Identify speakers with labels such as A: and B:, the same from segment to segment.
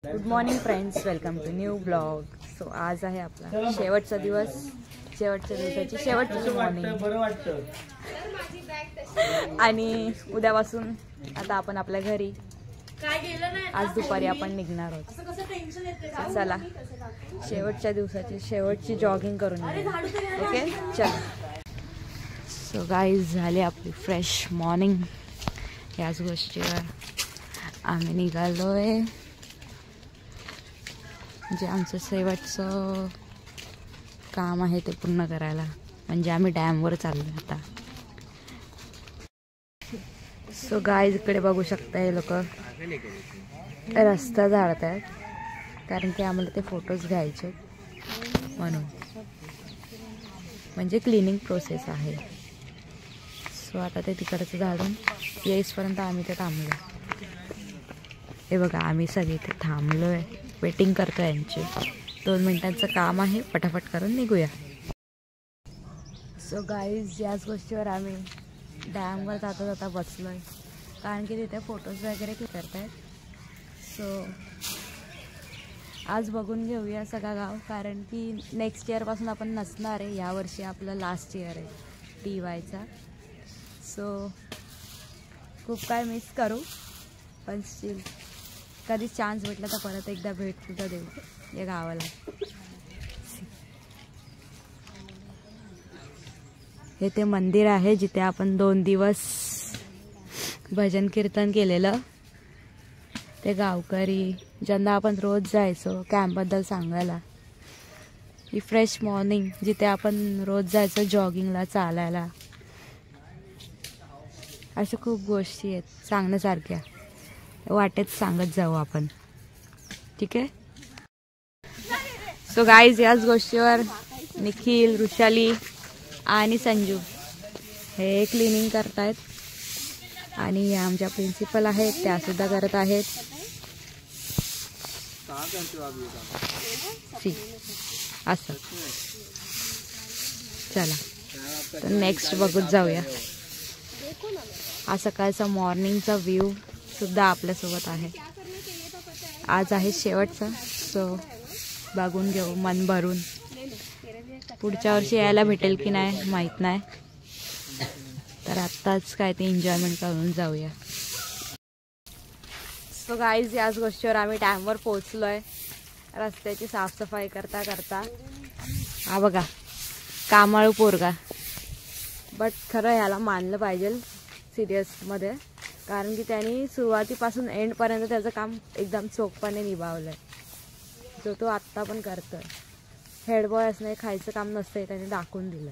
A: Good morning friends, welcome to new blog. So आज आहे आपला शेवटचा दिवस, शेवटच्या दिवसाची शेवटची मॉर्निंग आणि उद्यापासून आता आपण आपल्या घरी. आज दुपारी आपण निघणार आहोत. चला शेवटच्या दिवसाची शेवटची जॉगिंग करून ओके चल. सो गाईज झाली आपली फ्रेश मॉर्निंग. याच गोष्टीवर आम्ही निघालोय. जे आमचं शेवटचं काम आहे ते पूर्ण करायला, म्हणजे आम्ही डॅमवर चाललो आता. सो गाईज इकडे बघू शकता, हे लोक रस्ता झाडत आहेत कारण की आम्हाला ते फोटोज घ्यायचे म्हणून, म्हणजे क्लिनिंग प्रोसेस आहे. सो आता ते तिकडचं झाडून येईसपर्यंत आम्ही ते थांबलो. हे बघा आम्ही सगळे इथे थांबलो आहे, वेटिंग करतो यांची. 2 मिनिटांचं काम आहे, पटापट करून निघूया. सो गाईज याच गोष्टीवर आम्ही डॅमवर जाता जाता बसलो आहे कारण की तिथे फोटोज वगैरे क्लिक करत आहेत. सो आज बघून घेऊया सगळा गाव, कारण की नेक्स्ट इयरपासून आपण नसणार आहे. यावर्षी आपलं लास्ट इयर आहे TYचा. सो खूप काय मिस करू, पण स्टील कधी चान्स भेटला तर परत एकदा भेट सुद्धा देऊ या गावाला. हे ते मंदिर आहे जिथे आपण 2 दिवस भजन कीर्तन केलेलं. ते गावकरी ज्यांना आपण रोज जायचो कॅम्पबद्दल सांगायला. ही फ्रेश मॉर्निंग जिथे आपण रोज जायचो जॉगिंगला, चालायला. अशा खूप गोष्टी आहेत सांगण्यासारख्या, वाटेत सांगत जाऊ आपण, ठीक आहे. सो गाईज याच गोष्टीवर निखिल, वृषाली आणि संजू हे क्लिनिंग करतायत आणि आमच्या प्रिन्सिपल आहेत त्या सुद्धा करत आहेत. असं चला तर नेक्स्ट बघत जाऊया. हा सकाळचा मॉर्निंगचा व्ह्यू सुद्धा आपल्यासोबत आहे. आज आहे शेवटचा, सो बघून घेऊ मन भरून. पुढच्या वर्षी यायला भेटेल की नाही माहीत नाही, तर आत्ताच काय ते एन्जॉयमेंट करून जाऊया. सो गाईज याच गोष्टीवर आम्ही डॅमवर पोहोचलो आहे. रस्त्याची साफसफाई करता करता हा बघा कामाळू पोरगा. बट खरं ह्याला मानलं पाहिजे सिरियसमध्ये, कारण की त्यांनी सुरुवातीपासून एंडपर्यंत त्याचं काम एकदम चोखपणे निभावलं आहे, जो तो आत्ता पण करतोय. हेडबॉय असणे खायचं काम नसतं, त्याने दाखवून दिलं.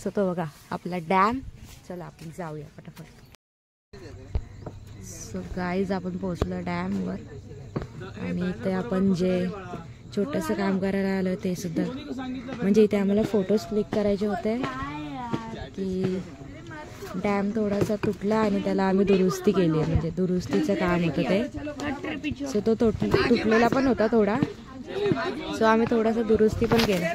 A: सो तो बघा आपला डॅम. चला आपण जाऊया पटापट. सो गाईज आपण पोहोचलो डॅमवर आणि इथे आपण जे छोटंसं काम करायला आलो ते सुद्धा, म्हणजे इथे आम्हाला फोटोज क्लिक करायचे होते की डॅम थोडासा तुटला आणि त्याला आम्ही दुरुस्ती केली आहे, म्हणजे दुरुस्तीचं काम होतं ते. सो तो तुटलेला पण होता थोडा, सो आम्ही थोडासा दुरुस्ती पण केला.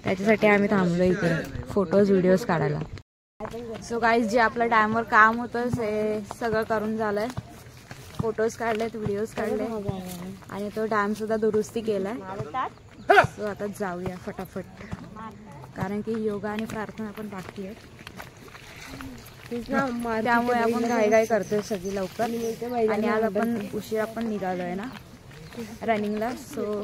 A: त्याच्यासाठी आम्ही थांबलो इकडे फोटोज व्हिडिओज काढायला. सो गाईज जे आपलं डॅमवर काम होतं ते सगळं करून झालं आहे. फोटोज काढलेत, व्हिडिओज काढले आणि तो डॅम सुद्धा दुरुस्ती केला आहे. सो आता जाऊया फटाफट, कारण की योगा आणि प्रार्थना पण बाकी आहेत, त्यामुळे आपण घाई करतोय सगळी लवकर. आणि आज आपण उशिरा पण निघालो आहे ना रनिंगला, सो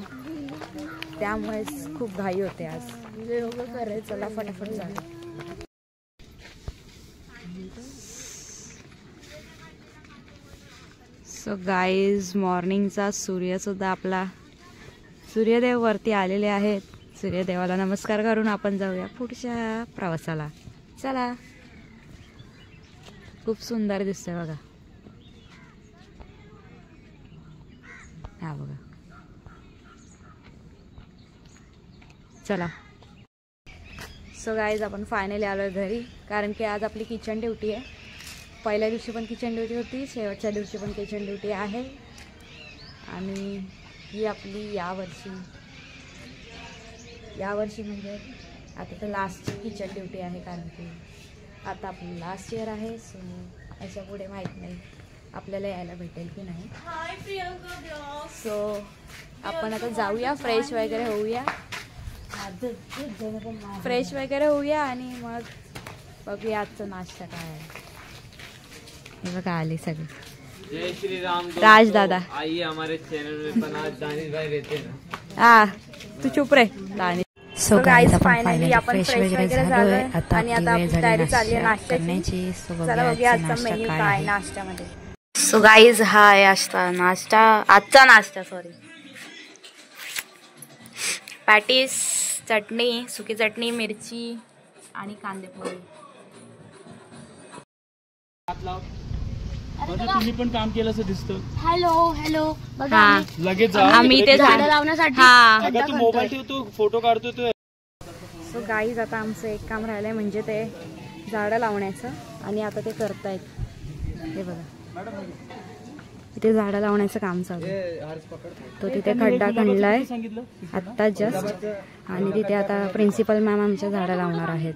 A: त्यामुळेच खूप घाई होते आज. योगा करायचं, चला फटाफट जाऊया. सो गाईज मॉर्निंगचा सूर्यसुद्धा आपला सूर्यदेव वरती आलेले आहेत. सूर्यदेवाला नमस्कार करून आपण जाऊया पुढच्या प्रवासाला. चला खूप सुंदर दिसतंय बघा. हा बघा, चला. सो गाईज आपण फायनली आलो घरी, कारण की आज आपली किचन ड्युटी आहे. पहिल्या दिवशी पण किचन ड्युटी होती, शेवटच्या दिवशी पण किचन ड्युटी आहे. आणि ही आपली यावर्षी म्हणजे आता तर लास्टची किचन ड्युटी आहे, कारण की आता आपलं लास्ट इयर आहे. सो याच्या पुढे माहीत नाही आपल्याला यायला भेटेल की नाही. सो आपण आता जाऊया, फ्रेश वगैरे होऊया आणि मग बघूया आजचा नाश्ता काय आहे. हे बघा आले सगळे.
B: जय श्री राम
A: राज दादा.
B: आइए हमारे चैनल में पण आज दानिश भाई रहते हैं.
A: हा तू चुप रे दानिश. सो गाइस फायनली आपण फ्रेश वगैरे झालोय आणि आता आपली तयारी चालली आहे नाश्त्याची. चला बघूया आजचा मेन्यू काय नाश्त्यामध्ये. सो गाइस हा आहे आजचा नाश्ता सॉरी. पॅटीस, चटणी, सुकी चटणी, मिरची आणि कांदे पोळी.
C: तुम्ही पण काम केलं असं दिसतं.
D: हॅलो
A: हा
C: लगेच
A: आम्ही ते
D: झाडं लावण्यासाठी
A: हा.
C: तू मोबाईल ठेवतो, फोटो काढतो तू.
A: सो गाईज आता आमचं एक काम राहिलंय म्हणजे ते झाडं लावण्याचं आणि आता ते करतायत. हे बघा इथे झाडं लावण्याचं काम चालू आहे. तो तिथे खड्डा खणलाय आत्ता जस्ट आणि तिथे आता प्रिन्सिपल मॅम आमच्या झाडं लावणार आहेत.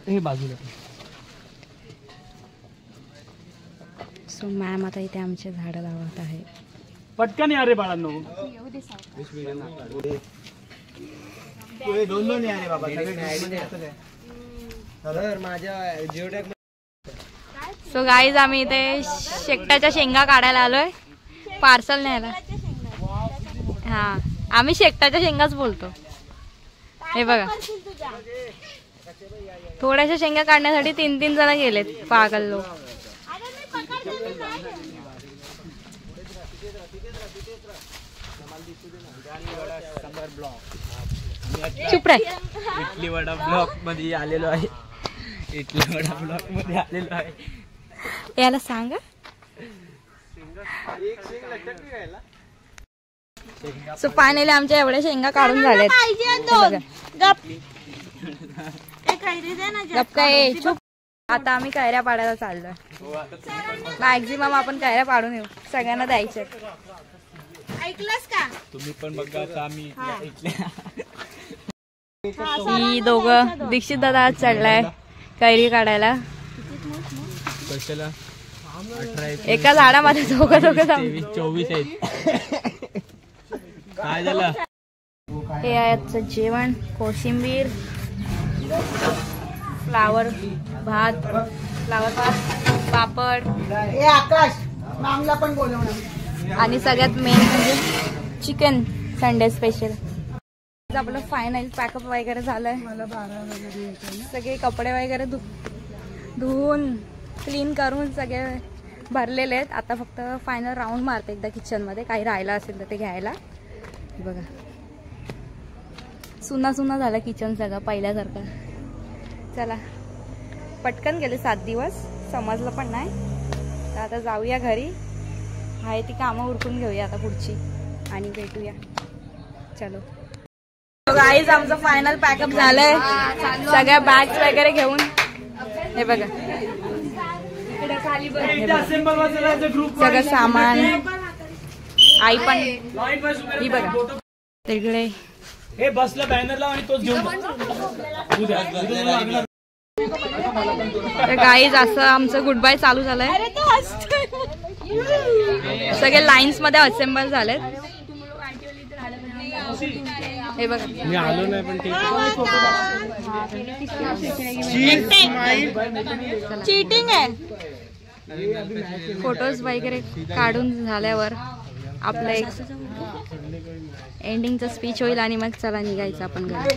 C: हे बाजूला.
A: सो मॅम आता इथे आमचे झाडं लावत आहे.
C: पटकन या रे बाळांनो.
A: सो गाईज आम्ही इथे शेकटाच्या शेंगा काढायला आलोय पार्सल न्यायला. हा आम्ही शेकटाच्या शेंगाच बोलतो. हे बघा थोड्याशा शेंगा काढण्यासाठी 3-3 जण गेलेत पागल लोक. चुप रे.
B: इटली वडा ब्लॉक मध्ये आलेलो आहे.
A: याला सांगा. सो फायनली आमच्या एवढ्या शेंगा काढून झाल्यात. आता आम्ही कैऱ्या पाडायला चाललोय. मॅक्झिमम आपण कैऱ्या पाडून येऊ, सगळ्यांना द्यायचे.
D: ऐकलंस का?
C: तुम्ही पण बघा आता आम्ही
A: ही दोघं दीक्षित दादा आज चढलाय कैरी काढायला. एका झाडामध्ये दोघं
C: 24 आहेत. काय झालं?
A: हे आहे आजचं जेवण. कोशिंबीर, फ्लावर भात, पापड आणि सगळ्यात मेन म्हणजे चिकन संडे स्पेशल. आपलं फायनल पॅकअप वगैरे झालंय. सगळे कपडे वगैरे धुवून क्लीन करून सगळे भरलेले आहेत. आता फक्त फायनल राऊंड मारते एकदा किचन मध्ये, काही राहिलं असेल तर ते घ्यायला. बघा सुना झालं किचन सगळं पहिल्यासारखं. चला पटकन गेले 7 दिवस, समजलं पण नाही. तर आता जाऊया घरी, आहे ती कामं उरकून घेऊया आता पुढची आणि भेटूया. चलो गाईज आमचं फायनल पॅकअप झालंय. सगळ्या बॅग्स वगैरे घेऊन. हे बघा सगळं सामान. आई पण ही बघा तिकडे
C: हे बसला बॅनर लाव आणि तोच घेऊन.
A: तर गाईज असं आमचं गुड बाय चालू झालंय. सगळे लाईन्स मध्ये असेंबल झालेत. हे बघा
C: मी आलो नाही पण
A: चीटिंग आहे. फोटोज वगैरे काढून झाल्यावर आपलं एक एंडिंगचं स्पीच होईल आणि मग चला निघायचं आपण घरी.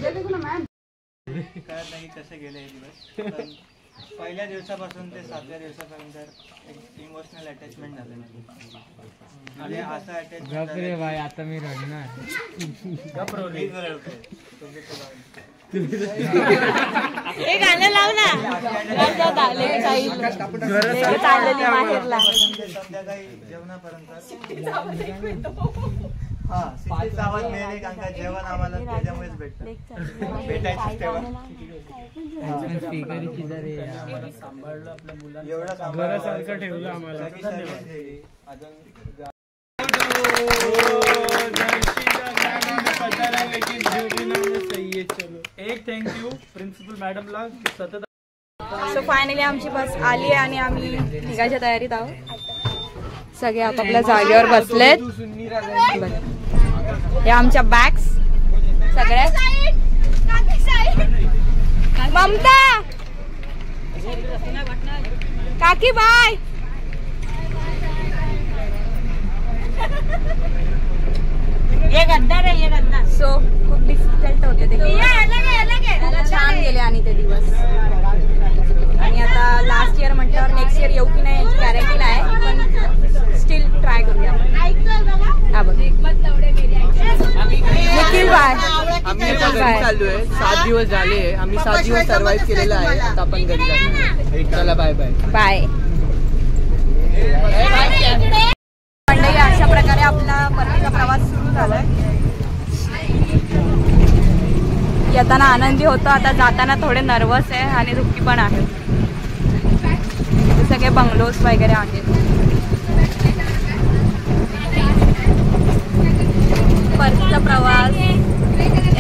E: कसे गेले दिवस. पहिल्या दिवसापासून ते 7व्या दिवसापर्यंत एक इमोशनल अटॅचमेंट झालं आणि असं अटॅचमेंट
B: भाई आता मी रडणार.
A: हे गाणं लाव ना.
E: संध्याकाळी जेवणापर्यंत आवाज मिळेल कारण का जेवण आम्हाला त्याच्यामुळेच भेटतं. भेटायचं तेव्हा सांभाळलं आपल्या मुलांना, एवढं घरासारखं ठेवलं आम्हाला.
C: पता नहीं लेकिन जो भी नाम है सही है. चलो एक थँक्यू प्रिन्सिपल मॅडमला सतत.
A: सो फायनली आमची बस आली आहे आणि आम्ही निघायच्या तयारीत आहोत. सगळे आपापल्या जागेवर बसलेत. हे आमच्या बॅग्स सगळ्या. ममता काकी बाय. सो खूप डिफिकल्ट होते ते. छान गेले आणि ते दिवस. आणि आता लास्ट इयर म्हटल्यावर नेक्स्ट इयर येऊ की नाही याची गॅरंटी नाही, पण स्टील ट्राय करूया. हा बघ निखिल बाय.
B: आम्ही आता घरी चाललोय. 7 दिवस झाले. आम्ही 7 दिवस सर्व्हाइव्ह केलेला आहे. आता आपण घरी जाणार. चला बाय बाय.
A: बाय. मंडळी अशा प्रकारे आपला परतीचा प्रवास सुरू झालाय. येताना आनंदी होतो, आता जाताना थोडे नर्वस आहे आणि दुःखी पण आहे. सगळे बंगलोज वगैरे आहेत. परतीचा प्रवास,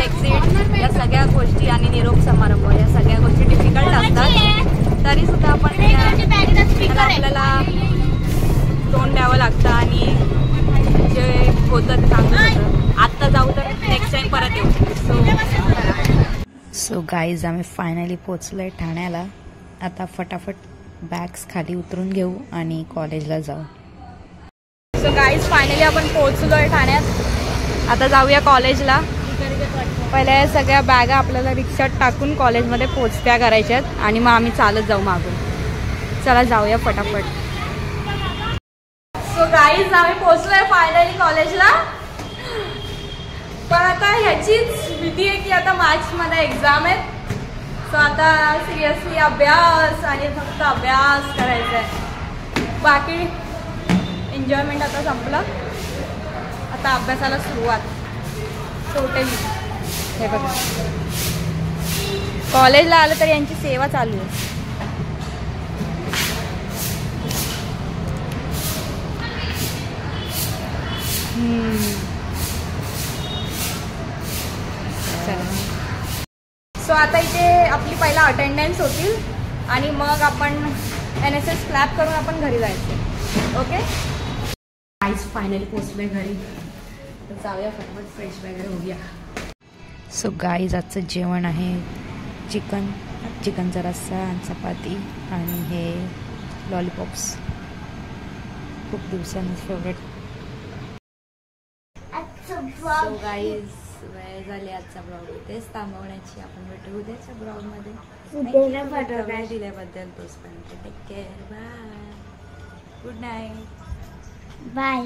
A: एक्झिट, या सगळ्या गोष्टी आणि निरोप समारंभ या सगळ्या गोष्टी डिफिकल्ट असतात. तरी सुद्धा आपण आपल्याला तोंड द्यावं लागतं आणि जे होतं ते चांगलं होतं. आत्ता जाऊ तर नेक्स्ट टाइम परत येऊ. सो गाईज आम्ही फायनली पोचलोय ठाण्याला. आता फटाफट बॅग्स खाली उतरून घेऊ आणि कॉलेजला जाऊ. सो गाईज फायनली आपण पोचलोय ठाण्यात. आता जाऊया कॉलेजला. पहिल्या सगळ्या बॅगा आपल्याला रिक्षात टाकून कॉलेजमध्ये पोचत्या करायच्या आहेत आणि मग आम्ही चालत जाऊ मागून. चला जाऊया फटाफट. सो गाईज आम्ही पोचलोय फायनली कॉलेजला. पण आता ह्याचीच भीती आहे की आता मार्चमध्ये एक्झाम आहे. सो आता सिरियसली अभ्यास आणि फक्त अभ्यास करायचा आहे. बाकी एन्जॉयमेंट आता संपलं. आता अभ्यासाला सुरुवात टोटली. हे बघा कॉलेजला आलं तर यांची सेवा चालू आहे. सो आता इथे आपली पहिला अटेंडन्स होतील आणि मग आपण NSS क्लॅप करून आपण घरी जायचं. ओके गाईज फायनली पोचलोय घरी. तर जाऊया फटाफट फ्रेश वगैरे होऊया. सो गाईज आजचं जेवण आहे चिकनचा रस्सा आणि चपाती आणि हे लॉलीपॉप्स. खूप दिवसांनी फेवरेट. सो गाईज वेळ झाली आजचा ब्लॉग इथेच थांबवण्याची. आपण भेटू उद्याच्या ब्लॉगमध्ये. वेळ दिल्याबद्दल तोचपर्यंत take care. Bye. Good night.
D: Bye.